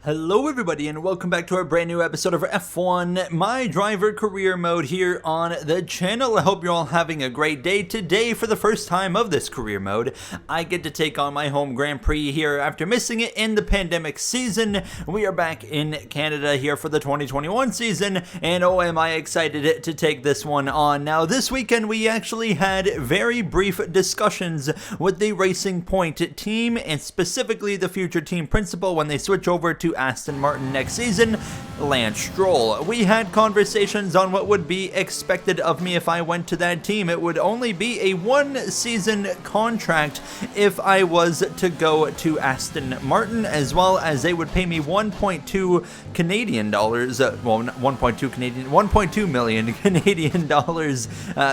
Hello everybody and welcome back to our brand new episode of F1 My Driver Career Mode here on the channel. I hope you're all having a great day. Today, for the first time of this career mode, I get to take on my home Grand Prix here after missing it in the pandemic season. We are back in Canada here for the 2021 season, and oh, am I excited to take this one on. Now, this weekend we actually had very brief discussions with the Racing Point team, and specifically the future team principal when they switch over to Aston Martin next season, Lance Stroll. We had conversations on what would be expected of me if I went to that team. It would only be a one-season contract if I was to go to Aston Martin, as well as they would pay me 1.2 Canadian dollars, 1.2 million Canadian dollars.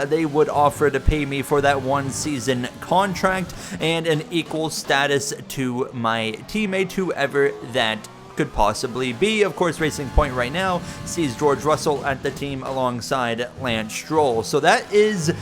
They would offer to pay me for that one-season contract and an equal status to my teammate, whoever that could possibly be. Of course, Racing Point right now sees George Russell at the team alongside Lance Stroll. So that is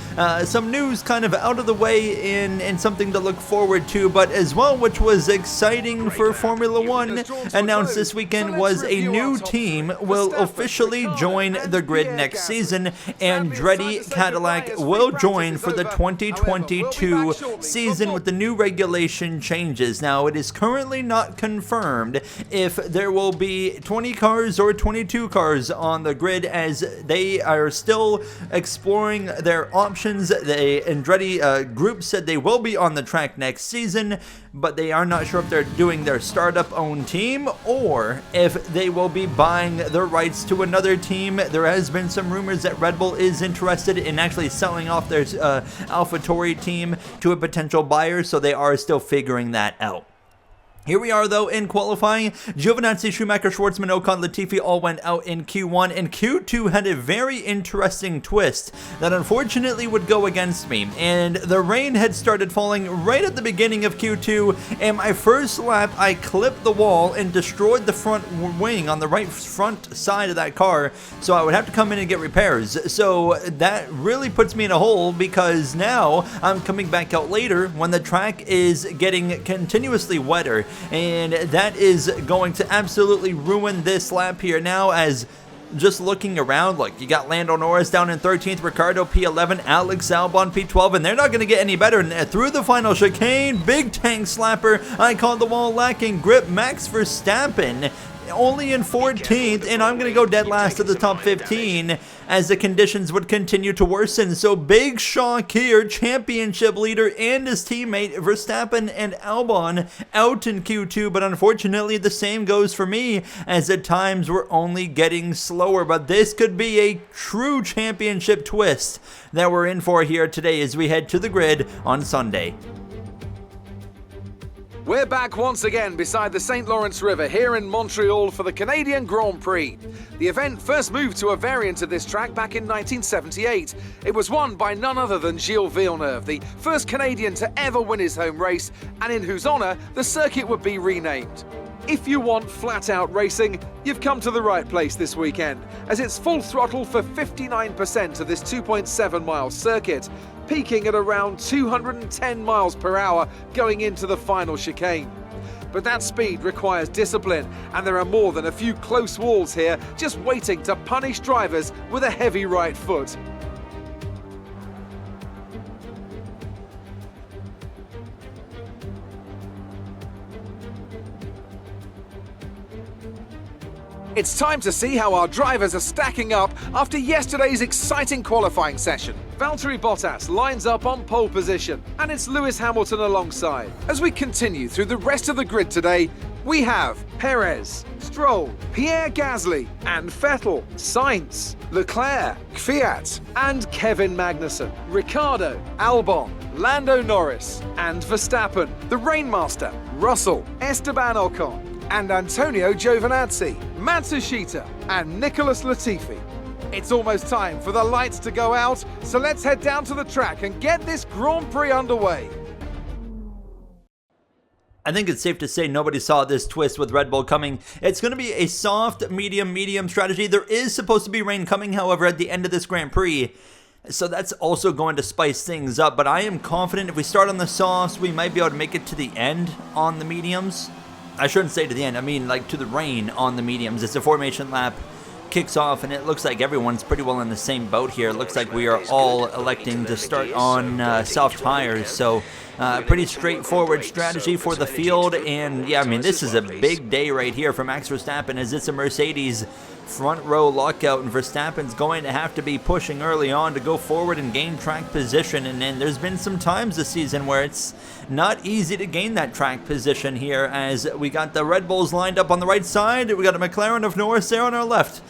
some news kind of out of the way and something to look forward to, but as well, which was exciting for Formula One, announced this weekend was a new team will officially join the grid next season. Andretti Cadillac will join for the 2022 season with the new regulation changes. Now, it is currently not confirmed if there will be 20 cars or 22 cars on the grid, as they are still exploring their options. The Andretti group said they will be on the track next season, but they are not sure if they're doing their startup own team or if they will be buying the rights to another team. There has been some rumors that Red Bull is interested in actually selling off their AlphaTauri team to a potential buyer, so they are still figuring that out. Here we are, though, in qualifying. Giovinazzi, Schumacher, Schwartzman, Ocon, Latifi all went out in Q1, and Q2 had a very interesting twist that unfortunately would go against me. And the rain had started falling right at the beginning of Q2, and my first lap, I clipped the wall and destroyed the front wing on the right front side of that car, so I would have to come in and get repairs. So that really puts me in a hole, because now I'm coming back out later when the track is getting continuously wetter. And that is going to absolutely ruin this lap here now, as just looking around, like, you got Lando Norris down in 13th, Ricciardo P11, Alex Albon P12, and they're not going to get any better. And through the final chicane, big tank slapper, I called the wall lacking grip, Max Verstappen only in 14th, and I'm going to go dead last of the top 15 as the conditions would continue to worsen. So big shock here, championship leader and his teammate Verstappen and Albon out in Q2, but unfortunately the same goes for me, as the times were only getting slower. But this could be a true championship twist that we're in for here today as we head to the grid on Sunday. We're back once again beside the St. Lawrence River here in Montreal for the Canadian Grand Prix. The event first moved to a variant of this track back in 1978. It was won by none other than Gilles Villeneuve, the first Canadian to ever win his home race, and in whose honour the circuit would be renamed. If you want flat-out racing, you've come to the right place this weekend, as it's full throttle for 59% of this 2.7-mile circuit, peaking at around 210 miles per hour going into the final chicane. But that speed requires discipline, and there are more than a few close walls here just waiting to punish drivers with a heavy right foot. It's time to see how our drivers are stacking up after yesterday's exciting qualifying session. Valtteri Bottas lines up on pole position, and it's Lewis Hamilton alongside. As we continue through the rest of the grid today, we have Perez, Stroll, Pierre Gasly, and Vettel, Sainz, Leclerc, Kvyat, and Kevin Magnussen, Ricciardo, Albon, Lando Norris, and Verstappen, the Rainmaster, Russell, Esteban Ocon, and Antonio Giovinazzi, Matsushita, and Nicholas Latifi. It's almost time for the lights to go out, so let's head down to the track and get this Grand Prix underway. I think it's safe to say nobody saw this twist with Red Bull coming. It's going to be a soft, medium strategy. There is supposed to be rain coming, however, at the end of this Grand Prix. So that's also going to spice things up. But I am confident if we start on the softs, we might be able to make it to the end on the mediums. I shouldn't say to the end, I mean like to the rain on the mediums. It's a formation lap, kicks off, and it looks like everyone's pretty well in the same boat here. It looks like we are all electing to start on soft tires, so pretty straightforward strategy for the field. And yeah, I mean, this is a big day right here for Max Verstappen, as it's a Mercedes front row lockout, and Verstappen's going to have to be pushing early on to go forward and gain track position. And then there's been some times this season where it's not easy to gain that track position here, as we got the Red Bulls lined up on the right side. We got a McLaren of Norris there on our left.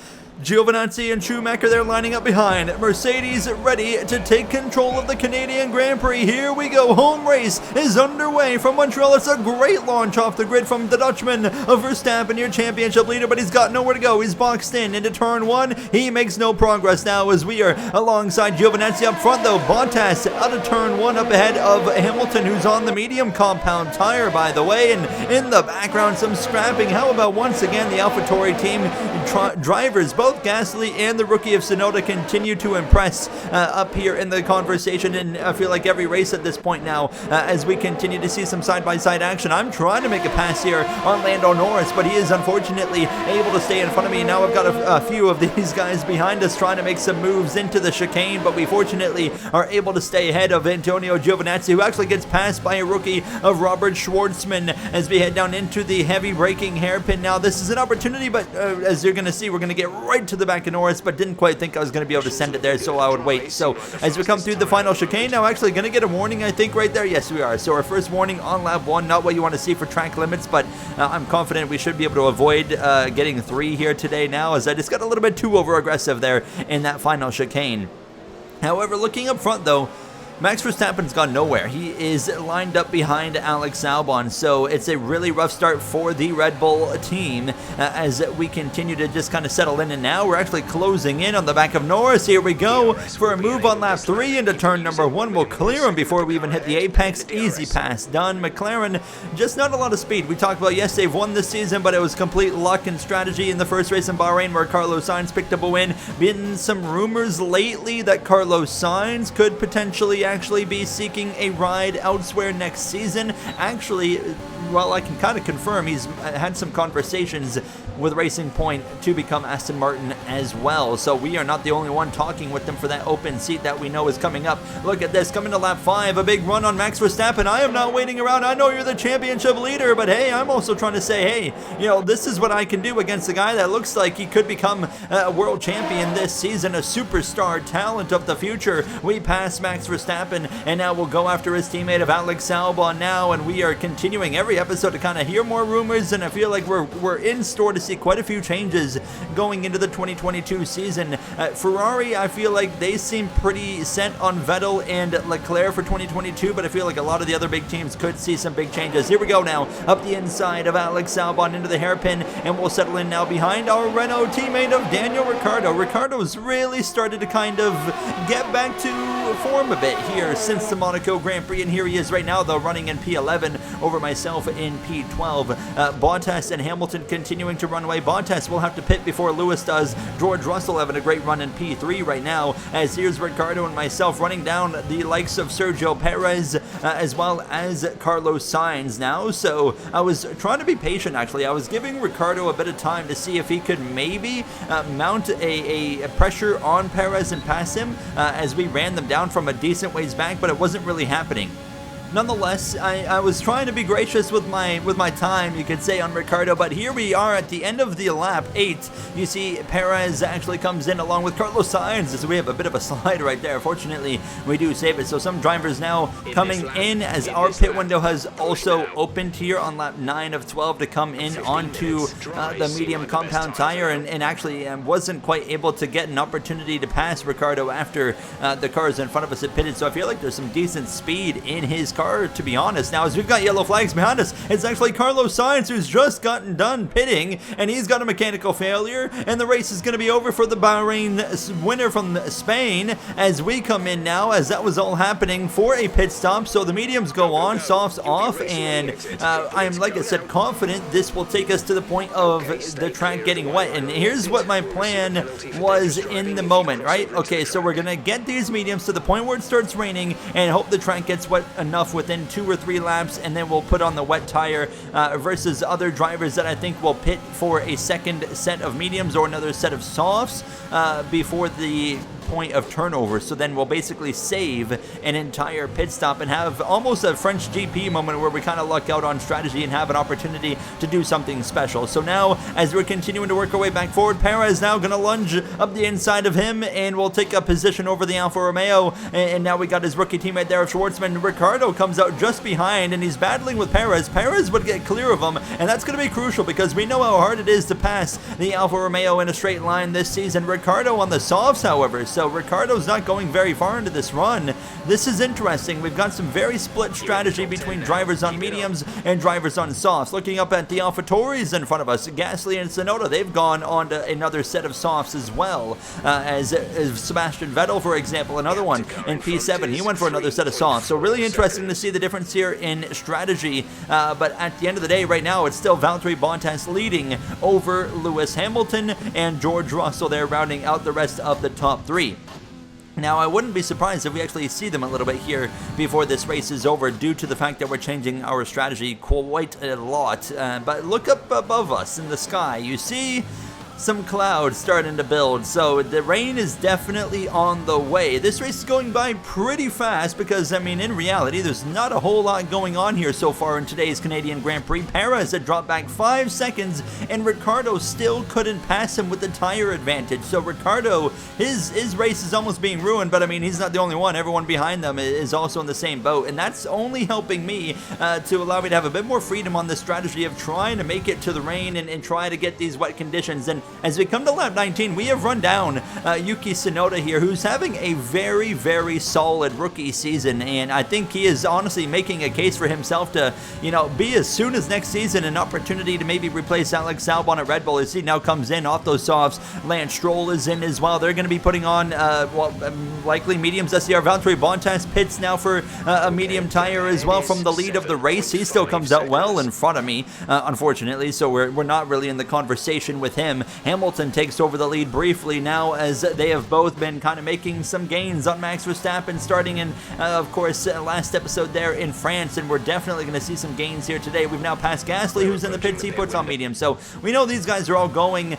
Giovinazzi and Schumacher there lining up behind. Mercedes ready to take control of the Canadian Grand Prix. Here we go. Home race is underway from Montreal. It's a great launch off the grid from the Dutchman of Verstappen, your championship leader, but he's got nowhere to go. He's boxed in into turn one. He makes no progress now, as we are alongside Giovinazzi up front, though. Bottas out of turn one up ahead of Hamilton, who's on the medium compound tire, by the way. And in the background, some scrapping. How about once again the AlphaTauri team drivers, both Gasly and the rookie of Tsunoda, continue to impress up here in the conversation, and I feel like every race at this point now, as we continue to see some side-by-side action. I'm trying to make a pass here on Lando Norris, but he is unfortunately able to stay in front of me. Now I've got a few of these guys behind us trying to make some moves into the chicane, but we fortunately are able to stay ahead of Antonio Giovinazzi, who actually gets passed by a rookie of Robert Schwartzman as we head down into the heavy braking hairpin. Now this is an opportunity, but as you're going to see, we're going to get right to the back of Norris, but didn't quite think I was going to be able to send it there, so I would wait. So as we come through the final chicane, now actually going to get a warning, I think, right there. Yes, we are. So our first warning on lap one, not what you want to see for track limits, but I'm confident we should be able to avoid getting 3 here today now, as I just got a little bit too over aggressive there in that final chicane. However, looking up front though, Max Verstappen's gone nowhere. He is lined up behind Alex Albon, so it's a really rough start for the Red Bull team as we continue to just kind of settle in, and now we're actually closing in on the back of Norris. Here we go for a move on lap 3 into turn number 1. We'll clear him before we even hit the apex. Easy pass done. McLaren, just not a lot of speed. We talked about, yes, they've won this season, but it was complete luck and strategy in the first race in Bahrain where Carlos Sainz picked up a win. Been some rumors lately that Carlos Sainz could potentially actually be seeking a ride elsewhere next season. Actually, well, I can kind of confirm he's had some conversations with Racing Point to become Aston Martin as well. So we are not the only one talking with them for that open seat that we know is coming up. Look at this, coming to lap 5, a big run on Max Verstappen. I am not waiting around. I know you're the championship leader, but hey, I'm also trying to say, hey, you know, this is what I can do against a guy that looks like he could become a world champion this season, a superstar talent of the future. We pass Max Verstappen, and now we'll go after his teammate of Alex Albon now, and we are continuing every episode to kind of hear more rumors, and I feel like we're in store to see quite a few changes going into the 2022 season. Ferrari, I feel like they seem pretty set on Vettel and Leclerc for 2022, but I feel like a lot of the other big teams could see some big changes. Here we go now, up the inside of Alex Albon into the hairpin, and we'll settle in now behind our Renault teammate of Daniel Ricciardo. Ricciardo's really started to kind of get back to form a bit here since the Monaco Grand Prix, and here he is right now, though, running in P11 over myself in P12. Bottas and Hamilton continuing to run away. Bottas will have to pit before Lewis does. George Russell having a great run in P3 right now, as here's Ricciardo and myself running down the likes of Sergio Perez as well as Carlos Sainz now. So I was trying to be patient, actually. I was giving Ricciardo a bit of time to see if he could maybe mount a pressure on Perez and pass him as we ran them down from a decent ways back, but it wasn't really happening. Nonetheless, I was trying to be gracious with my time, you could say, on Ricciardo, but here we are at the end of the lap 8. You see Perez actually comes in along with Carlos Sainz, so we have a bit of a slide right there. Fortunately, we do save it. So some drivers now coming in as our pit window has also opened here on lap 9 of 12 to come in onto the medium compound tire, and actually wasn't quite able to get an opportunity to pass Ricciardo after the cars in front of us had pitted. So I feel like there's some decent speed in his car, to be honest. Now, as we've got yellow flags behind us, it's actually Carlos Sainz who's just gotten done pitting, and he's got a mechanical failure, and the race is going to be over for the Bahrain winner from Spain as we come in now, as that was all happening for a pit stop. So the mediums go on, softs off, and I'm, like I said, confident this will take us to the point of the track getting wet. And here's what my plan was in the moment, right? Okay, so we're going to get these mediums to the point where it starts raining and hope the track gets wet enough enough within 2 or 3 laps, and then we'll put on the wet tire versus other drivers that I think will pit for a second set of mediums or another set of softs before the point of turnover. So then we'll basically save an entire pit stop and have almost a French GP moment where we kind of luck out on strategy and have an opportunity to do something special. So now, as we're continuing to work our way back forward, Perez now going to lunge up the inside of him, and we'll take a position over the Alfa Romeo. And now we got his rookie teammate there, Schwartzman. Ricardo comes out just behind, and he's battling with Perez. Perez would get clear of him, and that's going to be crucial because we know how hard it is to pass the Alfa Romeo in a straight line this season. Ricardo on the softs, however, so Ricardo's not going very far into this run. This is interesting. We've got some very split strategy between drivers on mediums and drivers on softs. Looking up at the AlphaTauris in front of us, Gasly and Tsunoda, they've gone on to another set of softs as well. As Sebastian Vettel, for example, another one in P7, he went for another set of softs. So really interesting to see the difference here in strategy. But at the end of the day, right now, it's still Valtteri Bottas leading over Lewis Hamilton and George Russell there rounding out the rest of the top 3. Now, I wouldn't be surprised if we actually see them a little bit here before this race is over, due to the fact that we're changing our strategy quite a lot. But look up above us in the sky. You see some clouds starting to build, so the rain is definitely on the way. This race is going by pretty fast because, I mean, in reality, there's not a whole lot going on here so far in today's Canadian Grand Prix. Perez had dropped back 5 seconds, and Ricardo still couldn't pass him with the tire advantage. So Ricardo, his race is almost being ruined, but I mean, he's not the only one. Everyone behind them is also in the same boat, and that's only helping me to allow me to have a bit more freedom on this strategy of trying to make it to the rain and try to get these wet conditions. And as we come to lap 19, we have run down Yuki Tsunoda here, who's having a very, very solid rookie season, and I think he is honestly making a case for himself to, you know, be as soon as next season an opportunity to maybe replace Alex Albon at Red Bull as he now comes in off those softs. Lance Stroll is in as well. They're going to be putting on, likely mediums SCR. Valtteri Bottas pits now for a medium tire as well from the lead of the race. He still comes out well in front of me, unfortunately, so we're not really in the conversation with him. Hamilton takes over the lead briefly now, as they have both been kind of making some gains on Max Verstappen starting in, of course, last episode there in France, and we're definitely going to see some gains here today. We've now passed Gasly, who's in the pits. He puts on medium, so we know these guys are all going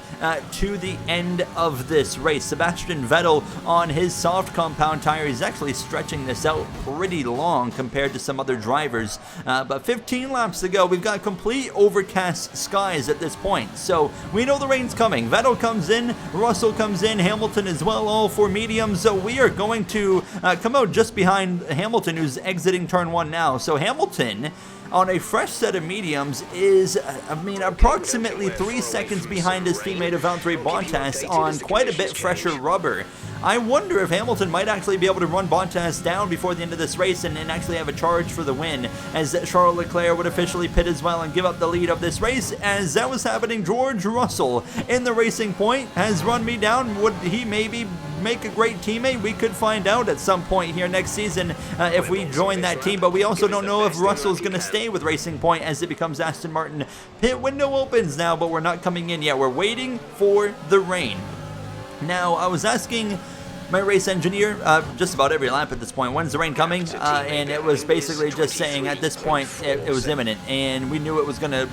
to the end of this race. Sebastian Vettel on his soft compound tire, he's actually stretching this out pretty long compared to some other drivers, but 15 laps to go. We've got complete overcast skies at this point, so we know the rain's coming. Vettel comes in, Russell comes in, Hamilton as well, all 4 mediums. So we are going to come out just behind Hamilton, who's exiting turn 1 now. So Hamilton, on a fresh set of mediums, is, approximately 3 seconds behind his teammate of Valtteri Bottas on quite a bit fresher rubber. I wonder if Hamilton might actually be able to run Bottas down before the end of this race and actually have a charge for the win, as Charles Leclerc would officially pit as well and give up the lead of this race. As that was happening, George Russell in the Racing Point has run me down. Would he maybe make a great teammate? We could find out at some point here next season if we join that team, but we also don't know if Russell's going to stay with Racing Point as it becomes Aston Martin. Pit window opens now, but we're not coming in yet. We're waiting for the rain. Now, I was asking my race engineer just about every lap at this point, when's the rain coming? And it was basically just saying at this point it was imminent, and we knew it was going to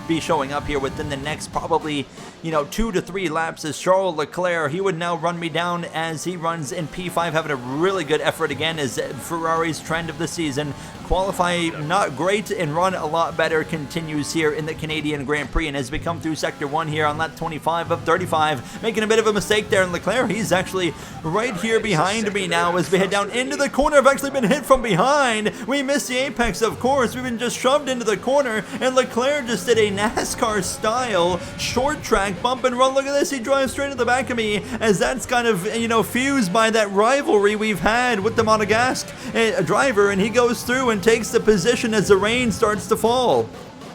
be showing up here within the next probably 2 to 3 laps. As Charles Leclerc, he would now run me down as he runs in P5, having a really good effort again, as Ferrari's trend of the season, qualify not great and run a lot better, continues here in the Canadian Grand Prix. And as we come through sector 1 here on lap 25 of 35, making a bit of a mistake there, and Leclerc, he's actually right here behind me now as we head down into the corner. I've actually been hit from behind. We missed the apex, of course. We've been just shoved into the corner, and Leclerc just did a NASCAR style short track bump and run. Look at this, he drives straight to the back of me, as that's kind of fused by that rivalry we've had with the Monegasque driver, and he goes through and takes the position as the rain starts to fall.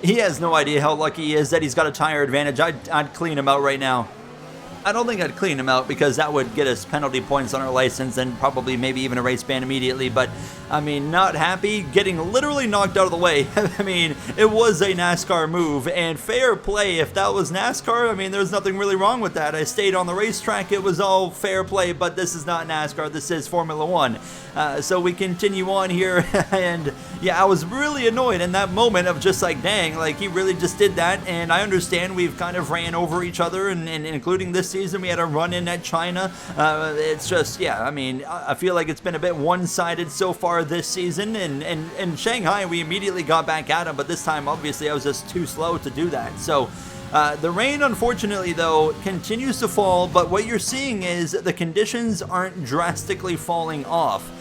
He has no idea how lucky he is that he's got a tire advantage. I'd clean him out right now. I don't think I'd clean him out because that would get us penalty points on our license and probably maybe even a race ban immediately. But, I mean, not happy, getting literally knocked out of the way. I mean, it was a NASCAR move, and fair play. If that was NASCAR, I mean, there's nothing really wrong with that. I stayed on the racetrack. It was all fair play, but this is not NASCAR. This is Formula One. So we continue on here, and yeah, I was really annoyed in that moment of just like, dang, like he really just did that. And I understand we've kind of ran over each other, and including this season, we had a run in at China. It's just, yeah, I mean, I feel like it's been a bit one-sided so far this season, and Shanghai, we immediately got back at him, but this time, obviously, I was just too slow to do that. So the rain, unfortunately, though, continues to fall, but what you're seeing is the conditions aren't drastically falling off.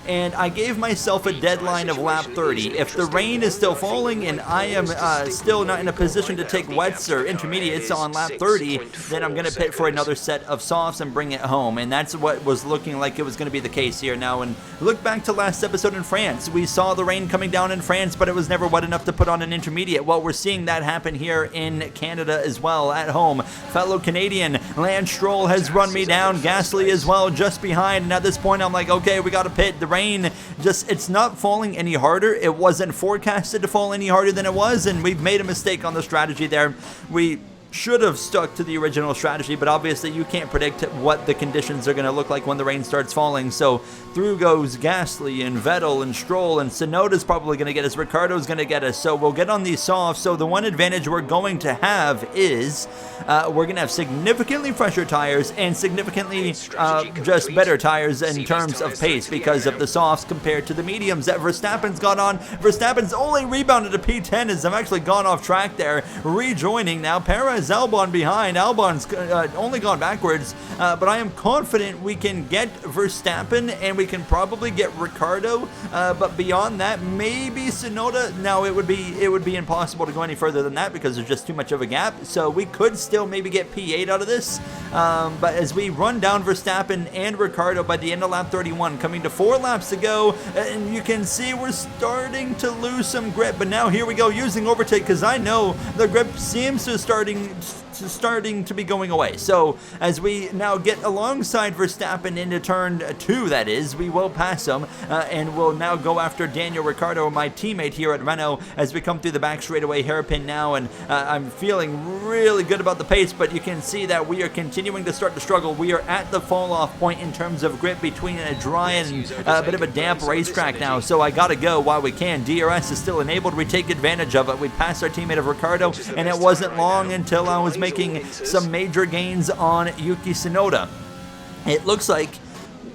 And I gave myself a deadline of lap 30. If the rain is still falling and I am still not in a position to take wets or intermediates on lap 30, then I'm going to pit for another set of softs and bring it home. And that's what was looking like it was going to be the case here now. And look back to last episode in France. We saw the rain coming down in France, but it was never wet enough to put on an intermediate. Well, we're seeing that happen here in Canada as well, at home. Fellow Canadian Lance Stroll has run me down. Gasly as well, just behind. And at this point, I'm like, okay, we got to pit. The rain just, it's not falling any harder. It wasn't forecasted to fall any harder than it was, and we've made a mistake on the strategy there. We should have stuck to the original strategy, but obviously you can't predict what the conditions are going to look like when the rain starts falling. So through goes Gasly and Vettel and Stroll, and Tsunoda's probably going to get us. Ricciardo's going to get us. So we'll get on these softs. So the one advantage we're going to have is we're going to have significantly fresher tires and significantly just better tires in terms of pace because of the softs compared to the mediums that Verstappen's got on. Verstappen's only rebounded to P10 as I've actually gone off track there, rejoining now. Perez, Albon behind. Albon's only gone backwards, but I am confident we can get Verstappen and we can probably get Ricciardo, but beyond that, maybe Tsunoda. Now it would be impossible to go any further than that because there's just too much of a gap, so we could still maybe get P8 out of this, but as we run down Verstappen and Ricciardo by the end of lap 31, coming to 4 laps to go, and you can see we're starting to lose some grip, but now here we go using overtake because I know the grip seems to starting to be going away. So as we now get alongside Verstappen into turn 2, that is, we will pass him and we'll now go after Daniel Ricciardo, my teammate here at Renault, as we come through the back straightaway hairpin now, and I'm feeling really good about the pace, but you can see that we are continuing to start to struggle. We are at the fall off point in terms of grip between a dry and a bit of a damp racetrack now, so I gotta go while we can. DRS is still enabled. We take advantage of it. We passed our teammate of Ricciardo, and it wasn't long until I was making some major gains on Yuki Tsunoda. It looks like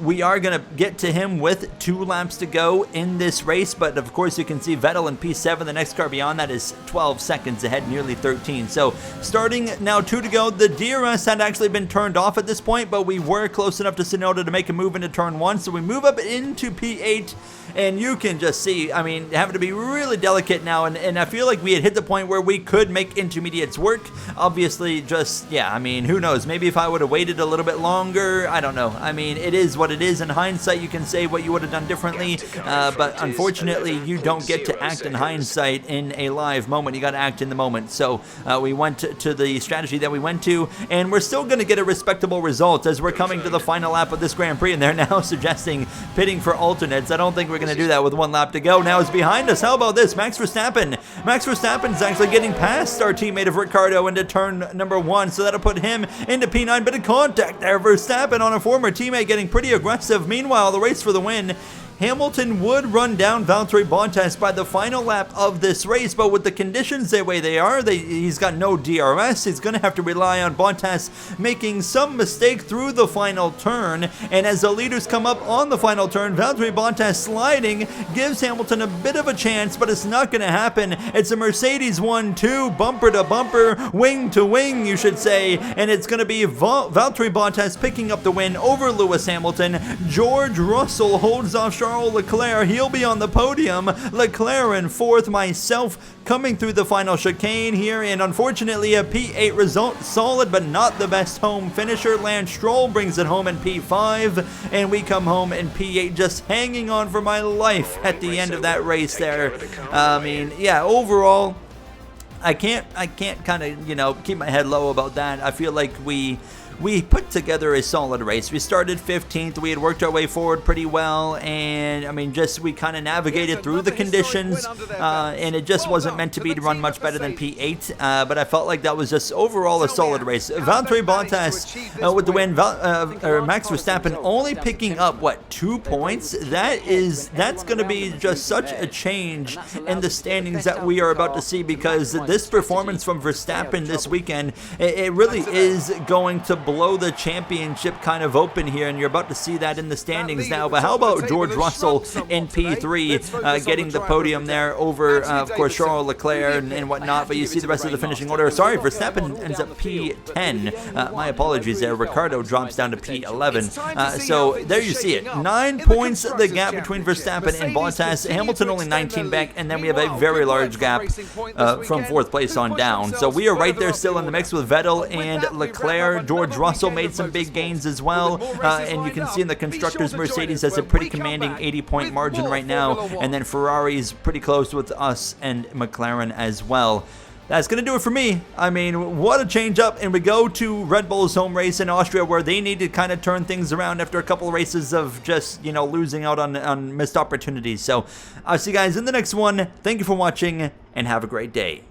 we are going to get to him with 2 laps to go in this race, but of course you can see Vettel in P7. The next car beyond that is 12 seconds ahead, nearly 13. So starting now 2 to go. The DRS had actually been turned off at this point, but we were close enough to Tsunoda to make a move into turn 1. So we move up into P8, and you can just see, I mean, having to be really delicate now, and I feel like we had hit the point where we could make intermediates work. Obviously, just, yeah, I mean, who knows? Maybe if I would have waited a little bit longer, I don't know. I mean, it is what it is. In hindsight, you can say what you would have done differently, but unfortunately, you don't get to act in hindsight in a live moment. You got to act in the moment. So we went to the strategy that we went to, and we're still going to get a respectable result as we're coming to the final lap of this Grand Prix, and they're now suggesting pitting for alternates. I don't think we're going to do that with 1 lap to go. Now it's behind us. How about this? Max Verstappen. Max Verstappen's actually getting past our teammate of Ricciardo into turn number 1, so that'll put him into P9. Bit of contact there. Verstappen on a former teammate getting pretty aggressive. Meanwhile, the race for the win. Hamilton would run down Valtteri Bottas by the final lap of this race, but with the conditions the way they are, he's got no DRS. He's going to have to rely on Bottas making some mistake through the final turn, and as the leaders come up on the final turn, Valtteri Bottas sliding gives Hamilton a bit of a chance, but it's not going to happen. It's a Mercedes 1-2, bumper to bumper, wing to wing, you should say, and it's going to be Valtteri Bottas picking up the win over Lewis Hamilton. George Russell holds off Charles Leclerc. He'll be on the podium. Leclerc in 4th, myself coming through the final chicane here, and unfortunately a P8 result, solid but not the best home finisher. Lance Stroll brings it home in P5, and we come home in P8, just hanging on for my life at the end of that race there. I mean, yeah, overall, I can't kind of, you know, keep my head low about that. I feel like we we put together a solid race. We started 15th. We had worked our way forward pretty well, and I mean, just we kind of navigated through the conditions, and it just wasn't meant to be to run much better than P8, but I felt like that was just overall a solid race. Valtteri Bottas with the win, Max Verstappen only picking up, what, 2 points? That's going to be just such a change in the standings that we are about to see, because this performance from Verstappen this weekend, it really is going to blow the championship kind of open here, and you're about to see that in the standings now. But how about George Russell in P3 getting the podium there over, of course, Charles Leclerc and whatnot, but you see the rest of the finishing order. Sorry, Verstappen ends up P10. My apologies there. Ricardo drops down to P11. So there you see it. 9 points the gap between Verstappen and Bottas. Hamilton only 19 back, and then we have a very large gap from 4th place on down. So we are right there still in the mix with Vettel and Leclerc. George Russell made some big gains as well, and you can see in the Constructors, Mercedes has a pretty commanding 80-point margin right now, and then Ferrari's pretty close with us and McLaren as well. That's going to do it for me. I mean, what a change up. And we go to Red Bull's home race in Austria, where they need to kind of turn things around after a couple of races of just, you know, losing out on missed opportunities. So I'll see you guys in the next one. Thank you for watching, and have a great day.